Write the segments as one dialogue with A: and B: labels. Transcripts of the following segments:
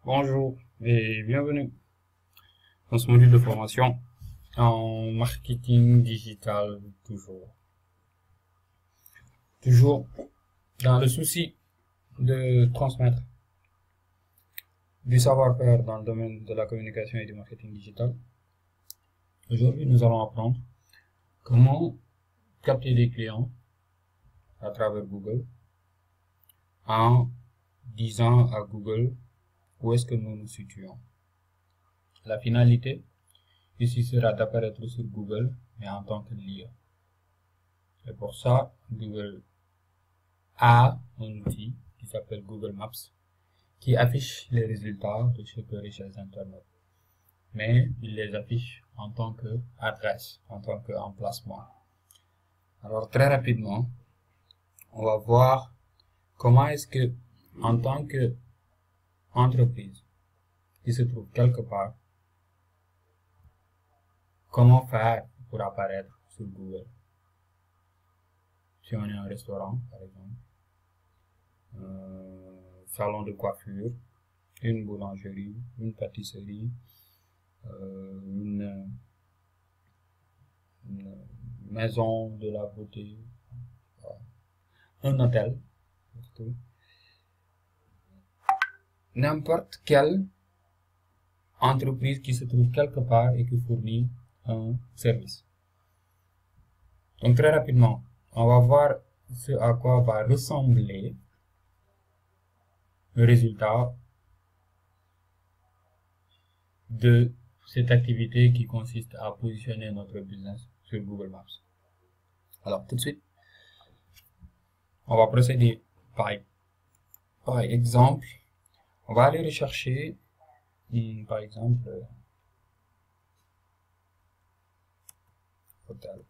A: Bonjour et bienvenue dans ce module de formation en marketing digital toujours dans le souci de transmettre du savoir-faire dans le domaine de la communication et du marketing digital. Aujourd'hui, nous allons apprendre comment capter des clients à travers Google en disant à Google où est-ce que nous nous situons. La finalité ici sera d'apparaître sur Google, mais en tant que lieu. Et pour ça, Google a un outil qui s'appelle Google Maps, qui affiche les résultats de ce que recherche Internet. Mais il les affiche en tant qu'adresse, en tant qu'emplacement. Alors très rapidement, on va voir comment est-ce que, en tant qu'entreprise qui se trouve quelque part, comment faire pour apparaître sur Google. Si on est un restaurant, par exemple, un salon de coiffure, une boulangerie, une pâtisserie, une maison de la beauté, un hôtel, surtout. N'importe quelle entreprise qui se trouve quelque part et qui fournit un service. Donc très rapidement, on va voir ce à quoi va ressembler le résultat de cette activité qui consiste à positionner notre business sur Google Maps. Alors tout de suite, on va procéder par exemple, on va aller rechercher par exemple hôtel.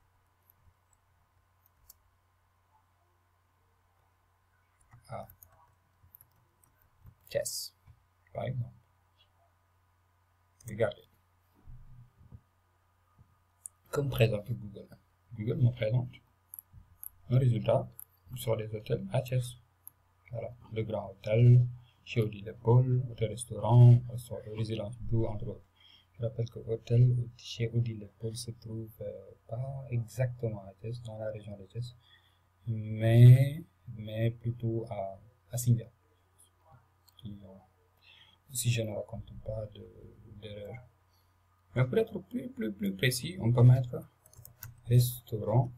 A: À Thiès, par exemple. Regardez. Comme présente Google. Google me présente un résultat sur les hôtels à Thiès. Voilà, le Grand Hôtel, chez Odile Paul, hôtel-restaurant, résidence Blue, entre autres. Je rappelle que l'hôtel chez Odile Paul se trouve pas exactement à Thiès, dans la région de Thiès, mais plutôt à Sindia. Si je ne raconte pas d'erreur. Mais pour être plus précis, on peut mettre restaurant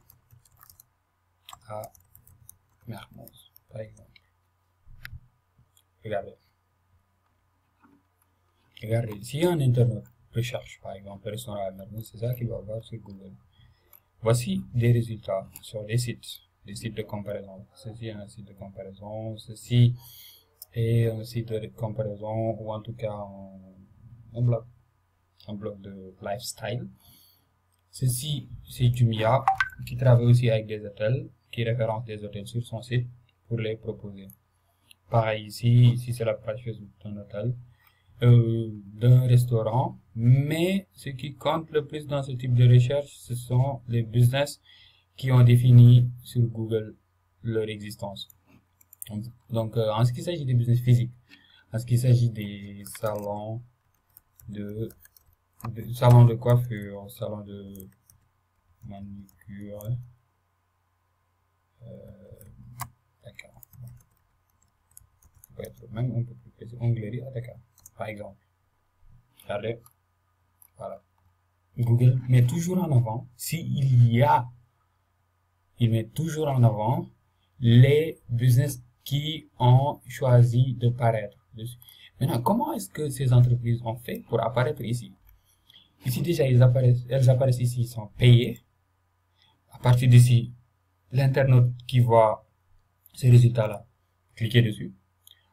A: à Mermoz, par exemple. Regardez. Regardez, si un internaute recherche, par exemple, restaurant à Mermoz, c'est ça qu'il va voir sur Google. Voici des résultats sur des sites de comparaison. Ceci est un site de comparaison, ceci est un site de comparaison, ou en tout cas un blog de lifestyle. Ceci, c'est Jumia, qui travaille aussi avec des hôtels, qui référence des hôtels sur son site pour les proposer. Pareil ici c'est la page Facebook d'un hôtel, d'un restaurant, mais ce qui compte le plus dans ce type de recherche, ce sont les business qui ont défini sur Google leur existence. Donc en ce qui s'agit des business physiques, en ce qui s'agit des salons de coiffure, salon de manucure, d'accord. Peut être même un peu plus précis, onglerie à Dakar, par exemple. Regardez, voilà. Google met toujours en avant, il met toujours en avant les business qui ont choisi de paraître dessus. Maintenant, comment est-ce que ces entreprises ont fait pour apparaître ici? Ici déjà, elles apparaissent ici, ils sont payés. À partir d'ici, l'internaute qui voit ces résultats-là, cliquez dessus.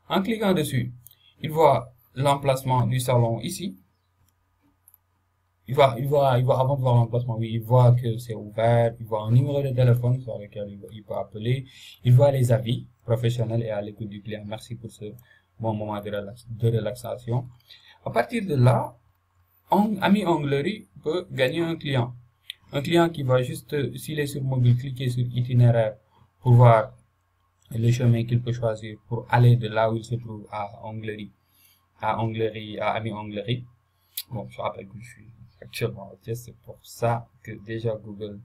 A: En cliquant dessus, il voit l'emplacement du salon ici. Il voit avant de voir l'emplacement, oui, il voit que c'est ouvert, il voit un numéro de téléphone sur lequel il peut appeler, il voit les avis professionnels et à l'écoute du client. Merci pour ce bon moment de relaxation. À partir de là, Ami Onglerie peut gagner un client. Un client qui va juste, s'il est sur mobile, cliquer sur itinéraire pour voir le chemin qu'il peut choisir pour aller de là où il se trouve à Onglerie à Onglerie, à Ami Onglerie. Bon, je rappelle que je suis actuellement à Thiès, c'est pour ça que déjà Google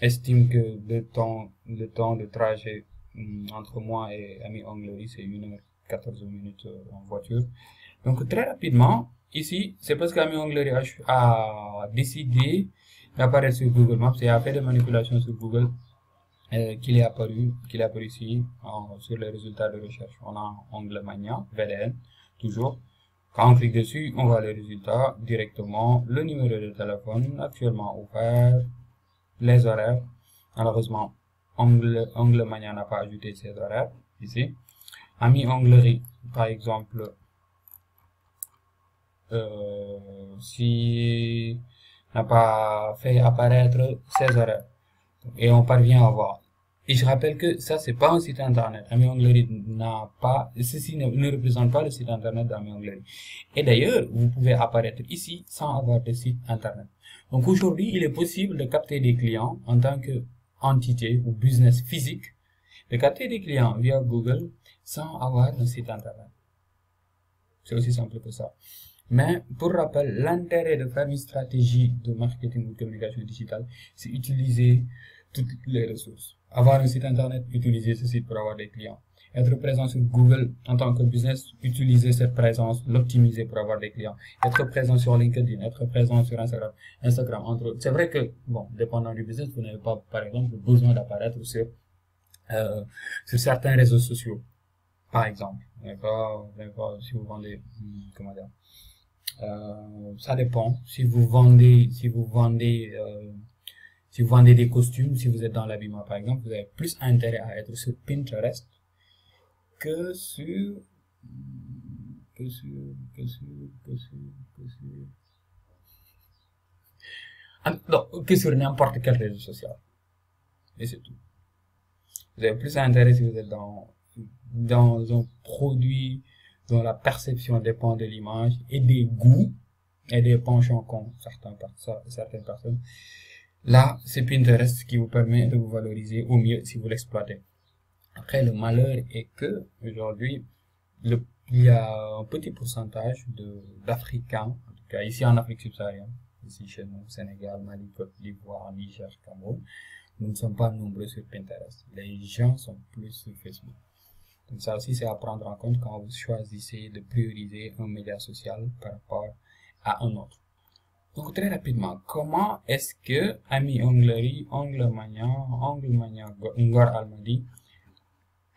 A: estime que le temps de trajet entre moi et Ami Onglerie, c'est 1 h 14 minutes en voiture. Donc très rapidement, ici, c'est parce qu'Ami Onglerie a décidé d'apparaître sur Google Maps et a fait des manipulations sur Google qu'il est apparu ici sur les résultats de recherche. On a Onglemania, VDN, toujours. Quand on clique dessus, on voit les résultats directement, le numéro de téléphone actuellement ouvert, les horaires. Malheureusement, Onglemania n'a pas ajouté ses horaires ici. Ami Onglerie, par exemple, si n'a pas fait apparaître ses horaires et on parvient à voir. Et je rappelle que ça, c'est pas un site internet. Ami Onglerie n'a pas, ceci ne représente pas le site internet d'Ami Onglerie. Et d'ailleurs, vous pouvez apparaître ici sans avoir de site internet. Donc aujourd'hui, il est possible de capter des clients en tant que entité ou business physique, de capter des clients via Google sans avoir un site internet. C'est aussi simple que ça. Mais pour rappel, l'intérêt de faire une stratégie de marketing ou de communication digitale, c'est utiliser toutes les ressources. Avoir un site internet, utiliser ce site pour avoir des clients. Être présent sur Google en tant que business, utiliser cette présence, l'optimiser pour avoir des clients. Être présent sur LinkedIn, être présent sur Instagram entre autres. C'est vrai que, bon, dépendant du business, vous n'avez pas, par exemple, besoin d'apparaître sur certains réseaux sociaux, par exemple. Si vous vendez, comment dire, ça dépend. Si vous vendez des costumes, si vous êtes dans l'habillement par exemple, vous avez plus intérêt à être sur Pinterest que sur n'importe quel réseau social. Et c'est tout. Vous avez plus intérêt si vous êtes dans un produit dont la perception dépend de l'image et des goûts et des penchants qu'ont certaines personnes. Là, c'est Pinterest qui vous permet de vous valoriser au mieux si vous l'exploitez. Après, le malheur est que aujourd'hui, il y a un petit pourcentage d'Africains, en tout cas ici en Afrique subsaharienne, ici chez nous, Sénégal, Mali, Côte d'Ivoire, Niger, Cameroun, nous ne sommes pas nombreux sur Pinterest. Les gens sont plus sur Facebook. Donc ça aussi, c'est à prendre en compte quand vous choisissez de prioriser un média social par rapport à un autre. Donc très rapidement, comment est-ce que Ami Onglerie, Onglemania, Ngor Almadi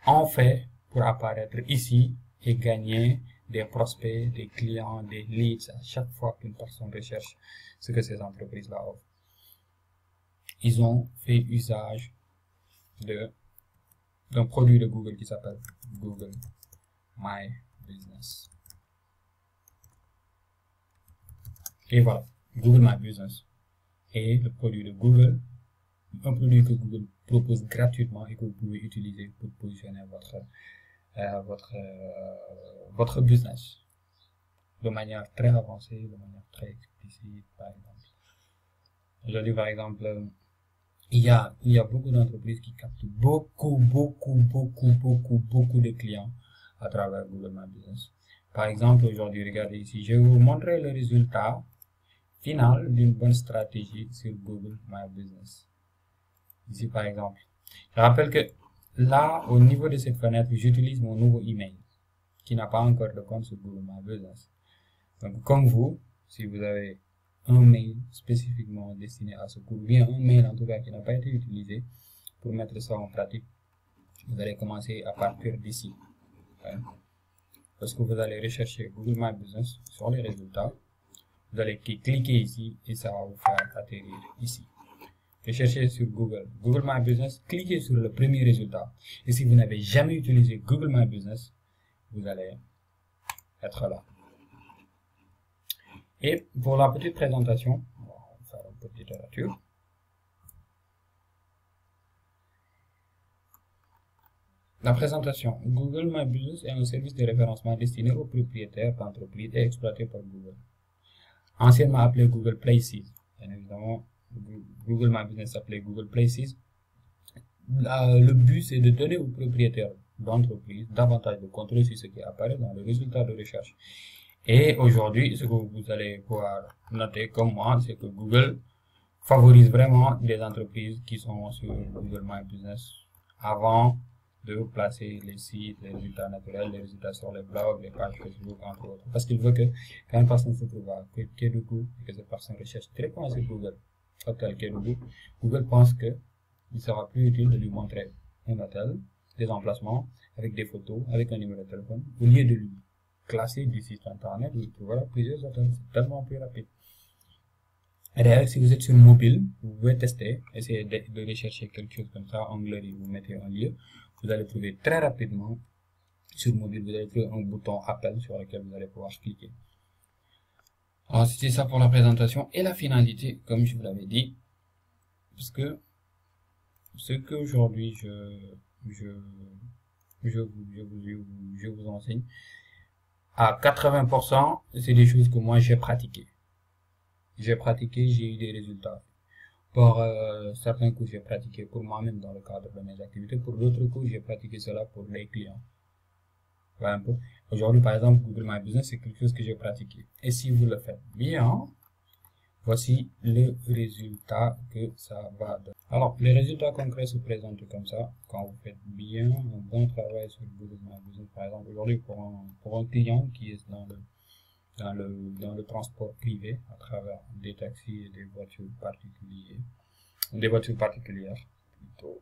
A: ont fait pour apparaître ici et gagner des prospects, des clients, des leads à chaque fois qu'une personne recherche ce que ces entreprises-là offrent? Ils ont fait usage d'un produit de Google qui s'appelle Google My Business. Et voilà, Google My Business est le produit de Google, un produit que Google propose gratuitement et que vous pouvez utiliser pour positionner votre business de manière très avancée, de manière très explicite, par exemple. Aujourd'hui, par exemple, il y a beaucoup d'entreprises qui captent beaucoup de clients à travers Google My Business. Par exemple, aujourd'hui, regardez ici, je vais vous montrer le résultat final d'une bonne stratégie sur Google My Business. Ici, par exemple, je rappelle que là, au niveau de cette fenêtre, j'utilise mon nouveau email qui n'a pas encore de compte sur Google My Business. Donc, comme vous, si vous avez un mail spécifiquement destiné à ce cours, bien un mail en tout cas qui n'a pas été utilisé pour mettre ça en pratique, vous allez commencer à partir d'ici. Parce que vous allez rechercher Google My Business sur les résultats, vous allez cliquer ici et ça va vous faire atterrir ici. Recherchez sur Google My Business, cliquez sur le premier résultat. Et si vous n'avez jamais utilisé Google My Business, vous allez être là. Et pour la petite présentation, on va faire une petite littérature. La présentation. Google My Business est un service de référencement destiné aux propriétaires d'entreprises et exploité par Google. Anciennement appelé Google Places. Bien évidemment, Google My Business s'appelait Google Places. Le but, c'est de donner aux propriétaires d'entreprises davantage de contrôle sur ce qui apparaît dans le résultat de recherche. Et aujourd'hui, ce que vous allez pouvoir noter comme moi, c'est que Google favorise vraiment les entreprises qui sont sur Google My Business avant de placer les sites, les résultats naturels, les résultats sur les blogs, les pages Facebook, entre autres. Parce qu'il veut que quand une personne se trouve à Kédougou et que cette personne recherche directement sur Google, hôtel Kédougou, Google pense que il sera plus utile de lui montrer un hôtel, des emplacements, avec des photos, avec un numéro de téléphone, au lieu de lui classer du site internet où il trouvera plusieurs hôtels. C'est tellement plus rapide. Et d'ailleurs, si vous êtes sur mobile, vous pouvez tester, essayer de rechercher quelque chose comme ça, onglerie, vous mettez un lieu, vous allez trouver très rapidement sur mobile, vous allez trouver un bouton appel sur lequel vous allez pouvoir cliquer. Alors, c'était ça pour la présentation et la finalité, comme je vous l'avais dit, parce que ce qu'aujourd'hui je vous enseigne, à 80%, c'est des choses que moi j'ai pratiquées. J'ai pratiqué, j'ai eu des résultats. Pour certains coups, j'ai pratiqué pour moi-même dans le cadre de mes activités. Pour d'autres coups, j'ai pratiqué cela pour les clients. Voilà un peu. Aujourd'hui, par exemple, Google My Business, c'est quelque chose que j'ai pratiqué. Et si vous le faites bien, voici le résultat que ça va donner. Alors, les résultats concrets se présentent comme ça. Quand vous faites bien un bon travail sur Google My Business, par exemple, aujourd'hui, pour un client qui est dans le transport privé à travers des taxis et des voitures particulières plutôt.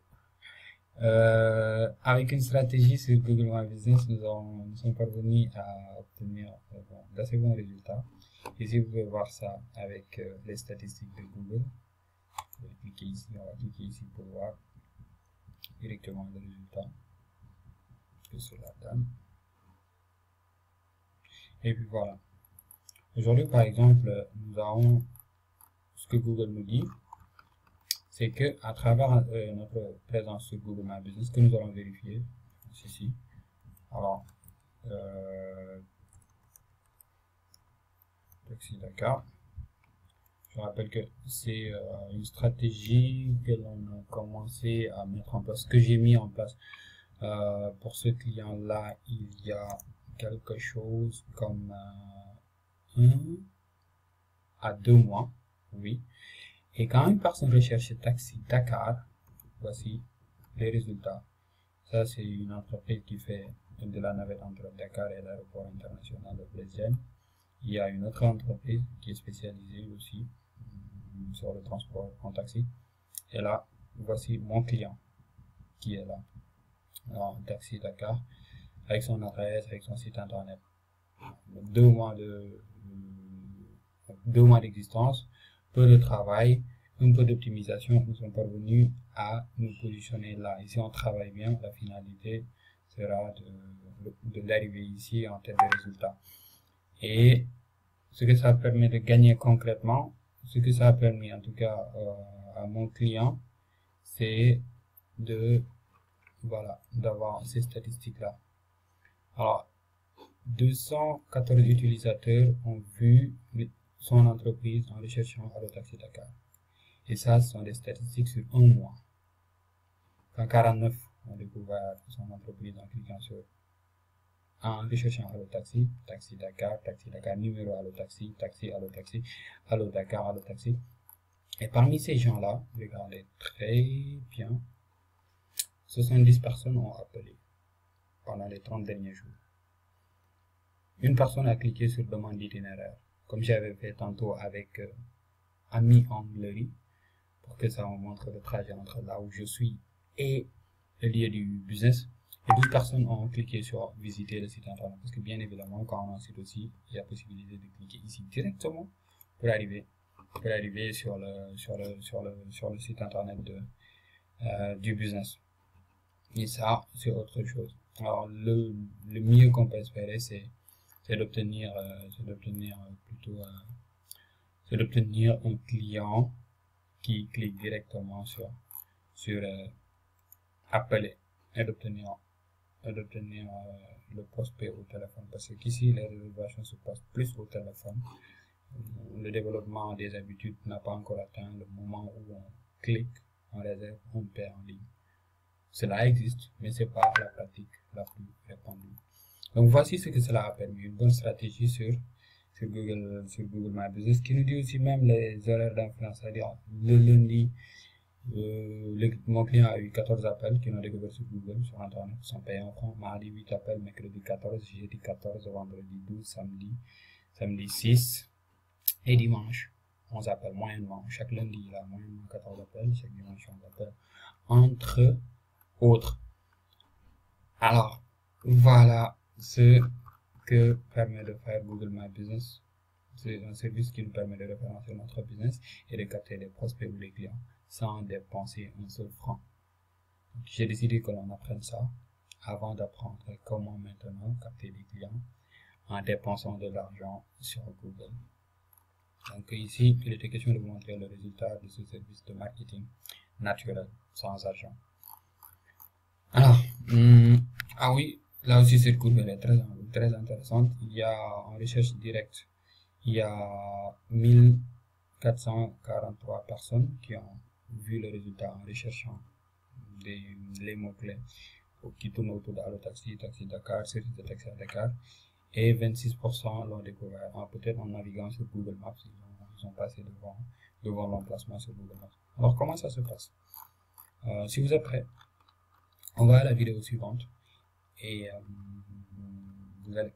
A: Avec une stratégie sur Google My Business, nous sommes parvenus à obtenir d'assez bons résultats. Ici, vous pouvez voir ça avec les statistiques de Google. On va cliquer ici pour voir directement le résultat que cela donne. Et puis voilà. Aujourd'hui, par exemple, nous avons ce que Google nous dit, c'est que à travers notre présence sur Google My Business, que nous allons vérifier ici. Alors, Taxi Dakar. Je rappelle que c'est une stratégie que l'on a commencé à mettre en place, que j'ai mis en place pour ce client-là il y a quelque chose comme 1 à 2 mois, oui. Et quand une personne recherche Taxi Dakar, voici les résultats. Ça, c'est une entreprise qui fait de la navette entre Dakar et l'aéroport international de Blaise Diagne. Il y a une autre entreprise qui est spécialisée aussi sur le transport en taxi. Et là, voici mon client qui est là. Alors, Taxi Dakar, avec son adresse, avec son site internet. 2 mois d'existence, peu de travail, un peu d'optimisation, nous sommes parvenus à nous positionner là. Et si on travaille bien, la finalité sera d'arriver ici en termes de résultats. Et ce que ça permet de gagner concrètement, ce que ça a permis en tout cas à mon client, c'est d'avoir ces statistiques là. Alors, 214 utilisateurs ont vu son entreprise en recherchant Taxi Dakar. Et ça, ce sont des statistiques sur un mois. Quand 49 ont découvert son entreprise en cliquant sur en recherchant Taxi Dakar, numéro Taxi, Dakar, Taxi. Et parmi ces gens-là, regardez très bien, 70 personnes ont appelé pendant les 30 derniers jours. Une personne a cliqué sur demande d'itinéraire, comme j'avais fait tantôt avec Ami Anglerie, pour que ça me montre le trajet entre là où je suis et le lieu du business. Et 12 personnes ont cliqué sur visiter le site internet, parce que bien évidemment, quand on a un site aussi, il y a la possibilité de cliquer ici directement pour arriver sur le site internet du business. Et ça, c'est autre chose. Alors, le mieux qu'on peut espérer, c'est d'obtenir un client qui clique directement sur appeler et d'obtenir le prospect au téléphone, parce que ici les réservations se passent plus au téléphone. Le développement des habitudes n'a pas encore atteint le moment où on clique, on réserve, on paie en ligne. Cela existe, mais c'est pas la pratique la plus répandue. Donc voici ce que cela a permis, une bonne stratégie sur sur Google My Business, qui nous dit aussi même les horaires d'influence, c'est-à-dire le lundi, mon client a eu 14 appels qui l'ont découvert sur Google, sur Internet, sans payer en francs. Mardi 8 appels, mercredi 14, jeudi 14, vendredi 12, samedi 6 et dimanche 11 appels moyennement. Chaque lundi, il a moyennement 14 appels, chaque dimanche 11 appels, entre autres. Alors, voilà ce que permet de faire Google My Business. C'est un service qui nous permet de référencer notre business et de capter des prospects ou des clients sans dépenser un seul franc. J'ai décidé que l'on apprenne ça avant d'apprendre comment maintenant capter des clients en dépensant de l'argent sur Google. Donc ici, il était question de vous montrer le résultat de ce service de marketing naturel, sans argent. Alors, ah oui, là aussi cette courbe elle est très intéressante. Il y a en recherche directe, il y a 1443 personnes qui ont vu le résultat en recherchant les mots-clés qui tournent autour d'Allotaxi, Taxi Dakar, service de taxi à Dakar, et 26% l'ont découvert peut-être en naviguant sur Google Maps. Ils ont passé devant l'emplacement sur Google Maps. Alors comment ça se passe? Si vous êtes prêts, on va à la vidéo suivante et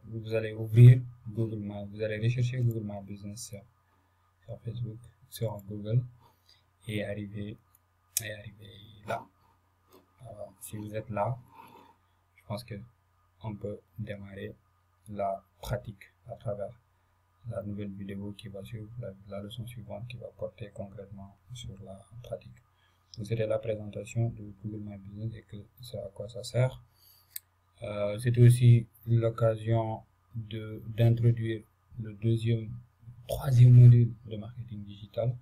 A: vous allez ouvrir Google Maps, vous allez rechercher Google My Business sur Facebook, sur Google et arriver là. Alors, si vous êtes là, je pense que on peut démarrer la pratique à travers la nouvelle vidéo qui va suivre, la leçon suivante qui va porter concrètement sur la pratique. Donc c'était la présentation de Google My Business et que c'est à quoi ça sert. C'était aussi l'occasion d'introduire le troisième module de marketing digital.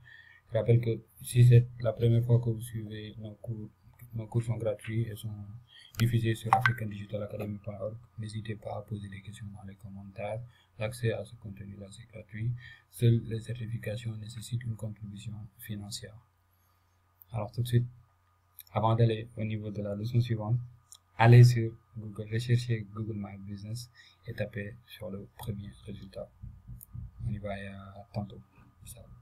A: Je rappelle que si c'est la première fois que vous suivez nos cours sont gratuits et sont diffusés sur africandigitalacademy.org. N'hésitez pas à poser des questions dans les commentaires. L'accès à ce contenu-là, c'est gratuit. Seules les certifications nécessitent une contribution financière. Alors tout de suite, avant d'aller au niveau de la leçon suivante, allez sur Google, recherchez Google My Business et tapez sur le premier résultat. On y va et à tantôt. Salut.